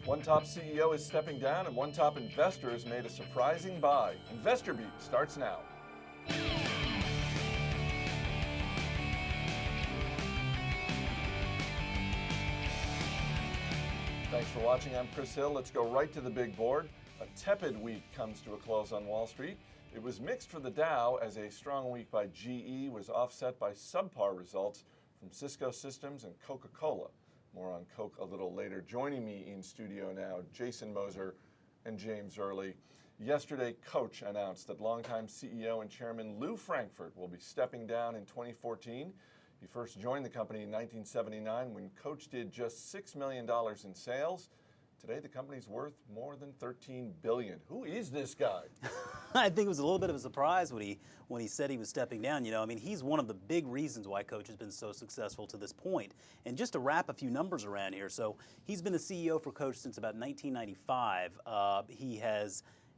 One top CEO is stepping down and one top investor has made a surprising buy. Investor Beat starts now. Thanks for watching. I'm Chris Hill. Let's go right to the big board. A tepid week comes to a close on Wall Street. It was mixed for the Dow as a strong week by GE was offset by subpar results from Cisco Systems and Coca-Cola. More on Coke a little later. Joining me in studio now, Jason Moser and James Early. Yesterday, Coach announced that longtime CEO and chairman Lou Frankfurt will be stepping down in 2014. He first joined the company in 1979 when Coach did just $6 million in sales. Today, the company's worth more than $13 billion. Who is this guy? I think it was a little bit of a surprise when he said he was stepping down. You know, I mean, he's one of the big reasons why Coach has been so successful to this point. And just to wrap a few numbers around here, so he's been the CEO for Coach since about 1995.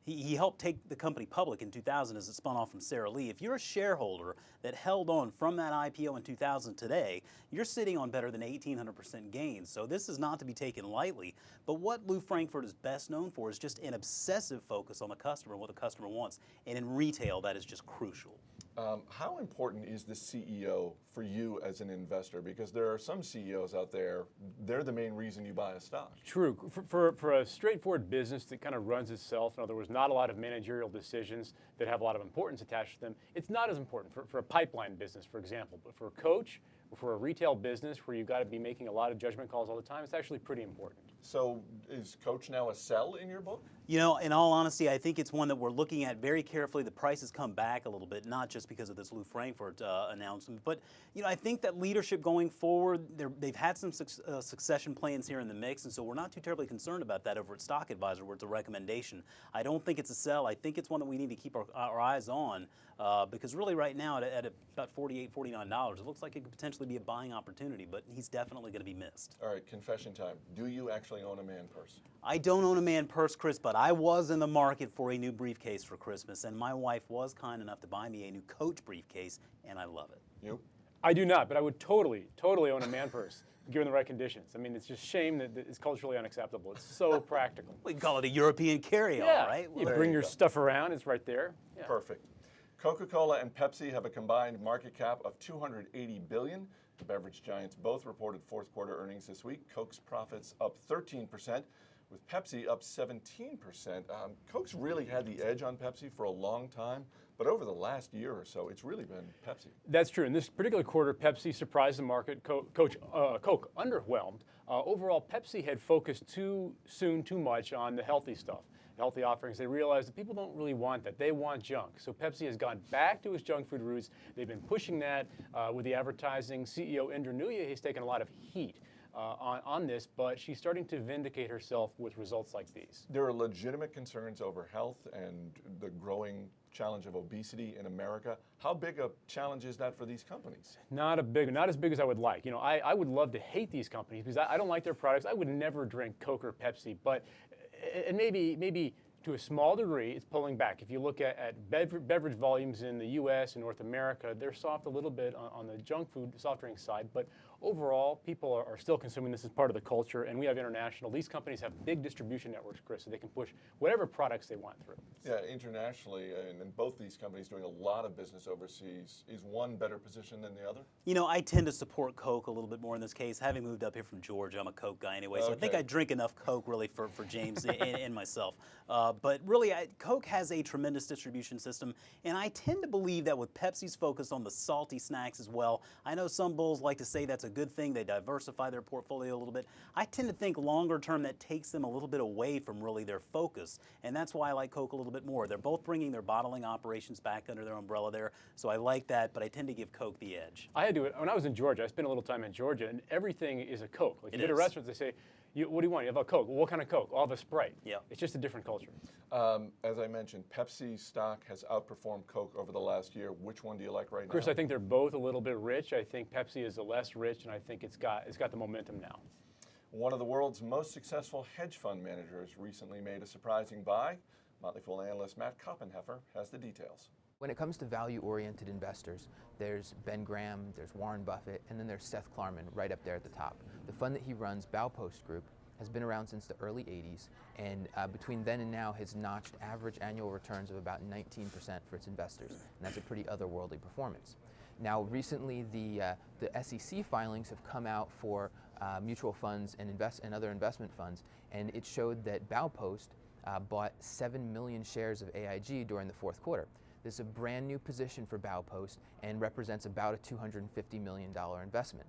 He helped take the company public in 2000 as it spun off from Sara Lee. If you're a shareholder that held on from that IPO in 2000 today, you're sitting on better than 1,800% gains. So this is not to be taken lightly. But what Lou Frankfurt is best known for is just an obsessive focus on the customer and what the customer wants. And in retail, that is just crucial. How important is the CEO for you as an investor? Because there are some CEOs out there, they're the main reason you buy a stock. True. For a straightforward business that kind of runs itself, in other words, not a lot of managerial decisions that have a lot of importance attached to them, it's not as important for a pipeline business, for example. But for a Coach, or for a retail business where you've got to be making a lot of judgment calls all the time, it's actually pretty important. So is Coach now a sell in your book? You know, in all honesty, I think it's one that we're looking at very carefully. The price has come back a little bit, not just because of this Lou Frankfurt announcement, but you know, I think that leadership going forward, they've had some succession plans here in the mix, and so we're not too terribly concerned about that over at Stock Advisor, where it's a recommendation. I don't think it's a sell. I think it's one that we need to keep our eyes on because really right now at about $48, $49, it looks like it could potentially be a buying opportunity, but he's definitely going to be missed. All right, confession time. Do you actually own a man purse? I don't own a man purse, Chris, but I was in the market for a new briefcase for Christmas, and my wife was kind enough to buy me a new Coach briefcase, and I love it. You? I do not, but I would totally own a man purse, given the right conditions. I mean, it's just shame that it's culturally unacceptable. It's so practical. We can call it a European carry-all, Yeah, right? you bring your stuff around, it's right there. Yeah. Perfect. Coca-Cola and Pepsi have a combined market cap of $280 billion. The beverage giants both reported fourth quarter earnings this week. Coke's profits up 13%, with Pepsi up 17%. Coke's really had the edge on Pepsi for a long time, but over the last year or so, it's really been Pepsi. That's true. In this particular quarter, Pepsi surprised the market. Coke underwhelmed. Overall, Pepsi had focused too much on the healthy stuff, healthy offerings. They realized that people don't really want that. They want junk. So Pepsi has gone back to its junk food roots. They've been pushing that with the advertising. CEO Indra Nooyi has taken a lot of heat on this, but she's starting to vindicate herself with results like these. There are legitimate concerns over health and the growing challenge of obesity in America. How big a challenge is that for these companies? Not as big as I would like. You know, I would love to hate these companies because I don't like their products. I would never drink Coke or Pepsi, but and maybe to a small degree, it's pulling back. If you look at beverage volumes in the U.S. and North America, they're soft a little bit on the junk food, soft drink side, but overall, people are still consuming this as part of the culture, and we have international. These companies have big distribution networks, Chris, so they can push whatever products they want through. Yeah, internationally, and both these companies doing a lot of business overseas. Is one better positioned than the other? You know, I tend to support Coke a little bit more in this case. Having moved up here from Georgia, I'm a Coke guy anyway, so I think I drink enough Coke really for James and myself. But really, Coke has a tremendous distribution system, and I tend to believe that with Pepsi's focus on the salty snacks as well, I know some bulls like to say that's a good thing. They diversify their portfolio a little bit. I tend to think longer term that takes them a little bit away from really their focus, and that's why I like Coke a little bit more. They're both bringing their bottling operations back under their umbrella there, so I like that, but I tend to give Coke the edge. I had to, when I was in Georgia, I spent a little time in Georgia, and everything is a Coke. Like you go to restaurants, they say, what do you want? You have a Coke. Well, what kind of Coke? I'll have a Sprite. Yeah. It's just a different culture. As I mentioned, Pepsi stock has outperformed Coke over the last year. Which one do you like right now? Chris, I think they're both a little bit rich. I think Pepsi is the less rich, and I think it's got the momentum now. One of the world's most successful hedge fund managers recently made a surprising buy. Motley Fool analyst Matt Koppenheffer has the details. When it comes to value-oriented investors, there's Ben Graham, there's Warren Buffett, and then there's Seth Klarman right up there at the top. The fund that he runs, Baupost Group, has been around since the early 80s, and between then and now has notched average annual returns of about 19% for its investors, and that's a pretty otherworldly performance. Now, recently, the SEC filings have come out for mutual funds and other investment funds, and it showed that Baupost bought 7 million shares of AIG during the fourth quarter. This is a brand new position for Baupost and represents about a $250 million investment.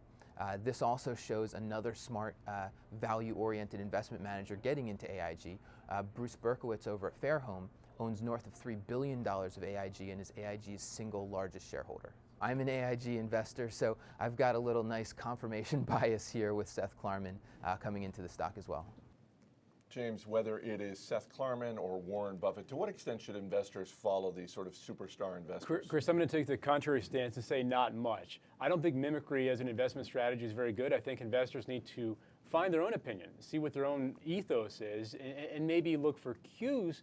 This also shows another smart, value-oriented investment manager getting into AIG. Bruce Berkowitz over at Fairhome owns north of $3 billion of AIG and is AIG's single largest shareholder. I'm an AIG investor, so I've got a little nice confirmation bias here with Seth Klarman coming into the stock as well. James, whether it is Seth Klarman or Warren Buffett, to what extent should investors follow these sort of superstar investors? Chris, I'm going to take the contrary stance and say not much. I don't think mimicry as an investment strategy is very good. I think investors need to find their own opinion, see what their own ethos is, and maybe look for cues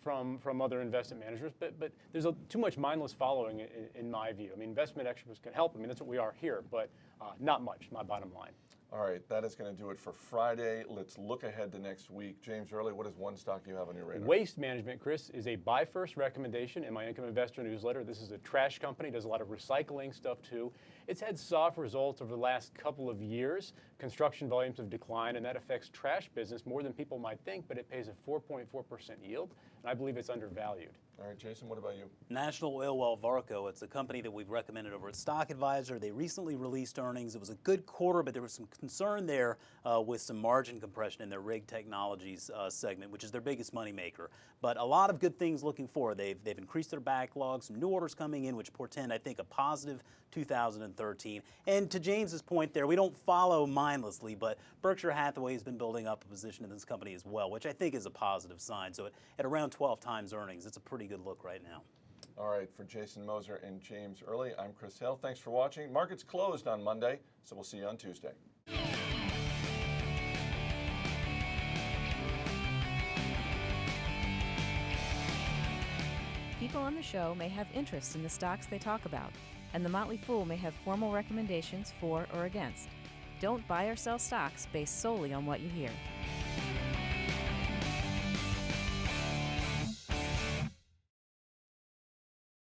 from other investment managers. But there's too much mindless following in my view. I mean, investment experts can help. I mean, that's what we are here, but not much, my bottom line. All right, that is going to do it for Friday. Let's look ahead to next week. James Early, what is one stock you have on your radar? Waste Management, Chris, is a buy first recommendation in my Income Investor newsletter. This is a trash company, does a lot of recycling stuff too. It's had soft results over the last couple of years. Construction volumes have declined, and that affects trash business more than people might think, but it pays a 4.4% yield, and I believe it's undervalued. All right, Jason, what about you? National Oilwell Varco, it's a company that we've recommended over at Stock Advisor. They recently released earnings. It was a good quarter, but there was some concern there with some margin compression in their rig technologies segment, which is their biggest moneymaker. But a lot of good things looking forward. They've increased their backlog, some new orders coming in, which portend, I think, a positive 2013. And to James's point there, we don't follow mindlessly, but Berkshire Hathaway has been building up a position in this company as well, which I think is a positive sign. So at around 12 times earnings, it's a pretty good look right now. All right, for Jason Moser and James Early, I'm Chris Hill. Thanks for watching. Markets closed on Monday, so we'll see you on Tuesday. People on the show may have interests in the stocks they talk about, and the Motley Fool may have formal recommendations for or against. Don't buy or sell stocks based solely on what you hear.